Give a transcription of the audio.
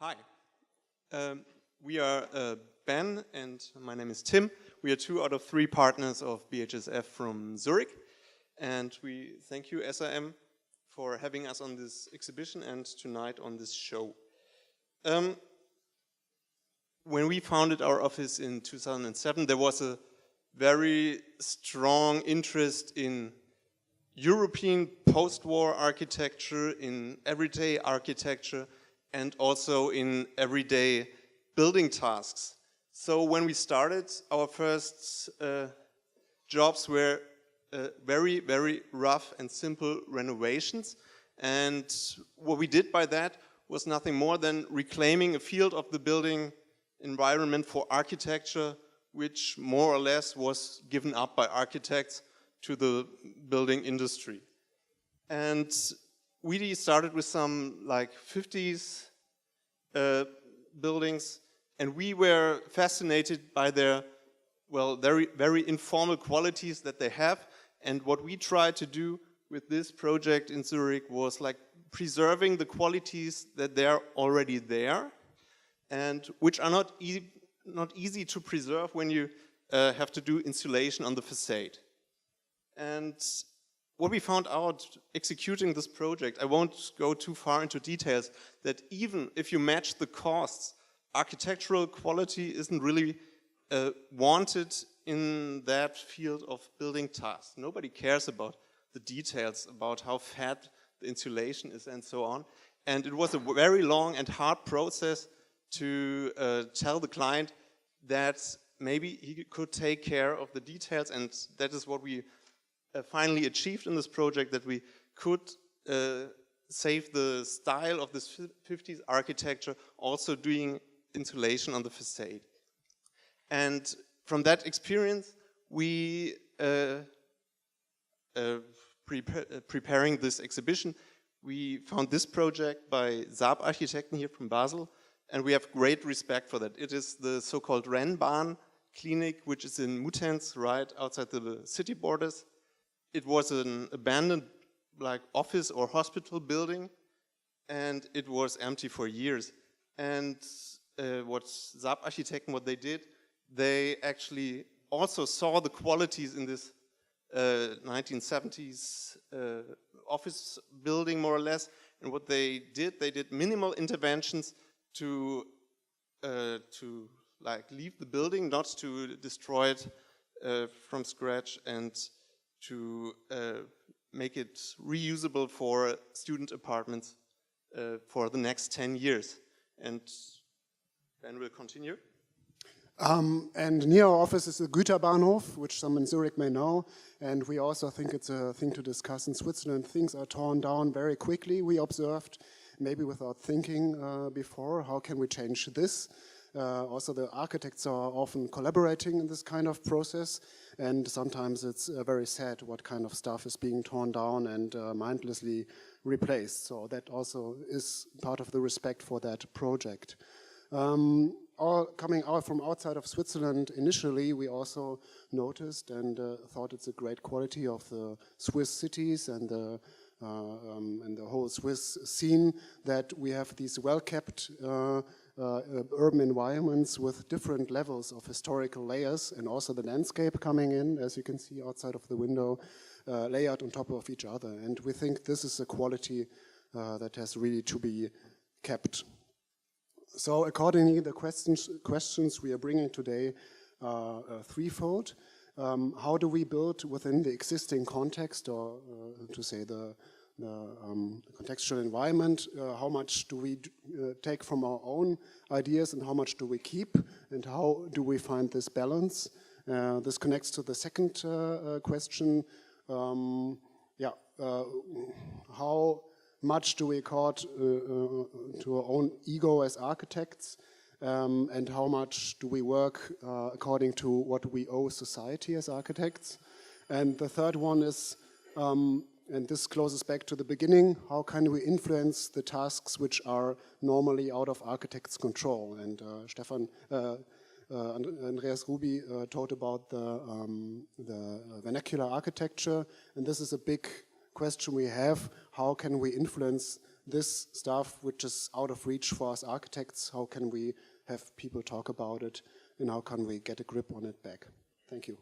Hi, we are Ben and my name is Tim. We are 2 out of 3 partners of BHSF from Zurich, and we thank you SRM for having us on this exhibition and tonight on this show. When we founded our office in 2007, there was a very strong interest in European post-war architecture, in everyday architecture, and also in everyday building tasks. So when we started, our first jobs were very, very rough and simple renovations. And what we did by that was nothing more than reclaiming a field of the building environment for architecture, which more or less was given up by architects to the building industry. And we started with some like 50s buildings, and we were fascinated by their, well, very, very informal qualities that they have. And what we tried to do with this project in Zurich was like preserving the qualities that they're already there, and which are not easy to preserve when you have to do insulation on the facade. And what we found out executing this project, I won't go too far into details, that even if you match the costs, architectural quality isn't really wanted in that field of building tasks. Nobody cares about the details, about how fat the insulation is and so on. And it was a very long and hard process to tell the client that maybe he could take care of the details, and that is what we finally achieved in this project, that we could save the style of this 50s architecture, also doing insulation on the facade. And from that experience, we, preparing this exhibition, we found this project by BHSF Architekten here from Basel, and we have great respect for that. It is the so-called Rennbahn clinic, which is in Muttenz, right outside the city borders. It was an abandoned like office or hospital building, and it was empty for years. And what BHSF Architekten, what they did, they actually also saw the qualities in this 1970s office building, more or less. And what they did minimal interventions to like leave the building, not to destroy it from scratch, and to make it reusable for student apartments for the next 10 years. And Ben will continue. And near our office is the Güterbahnhof, which some in Zurich may know, and we also think it's a thing to discuss in Switzerland. Things are torn down very quickly, we observed, maybe without thinking before. How can we change this? Also, the architects are often collaborating in this kind of process, and sometimes it's very sad what kind of stuff is being torn down and mindlessly replaced. So that also is part of the respect for that project. All coming out from outside of Switzerland, initially we also noticed and thought it's a great quality of the Swiss cities and the whole Swiss scene that we have these well-kept urban environments with different levels of historical layers, and also the landscape coming in, as you can see outside of the window, layered on top of each other. And we think this is a quality that has really to be kept. So accordingly, the questions we are bringing today are threefold. How do we build within the existing context, or to say the contextual environment? How much do we take from our own ideas and how much do we keep? And how do we find this balance? This connects to the second question. How much do we accord to our own ego as architects? And how much do we work according to what we owe society as architects? And the third one is, and this closes back to the beginning, how can we influence the tasks which are normally out of architects' control? And Andreas Ruby talked about the vernacular architecture, and this is a big question we have. How can we influence this stuff which is out of reach for us architects, how can we have people talk about it, and how can we get a grip on it back? Thank you.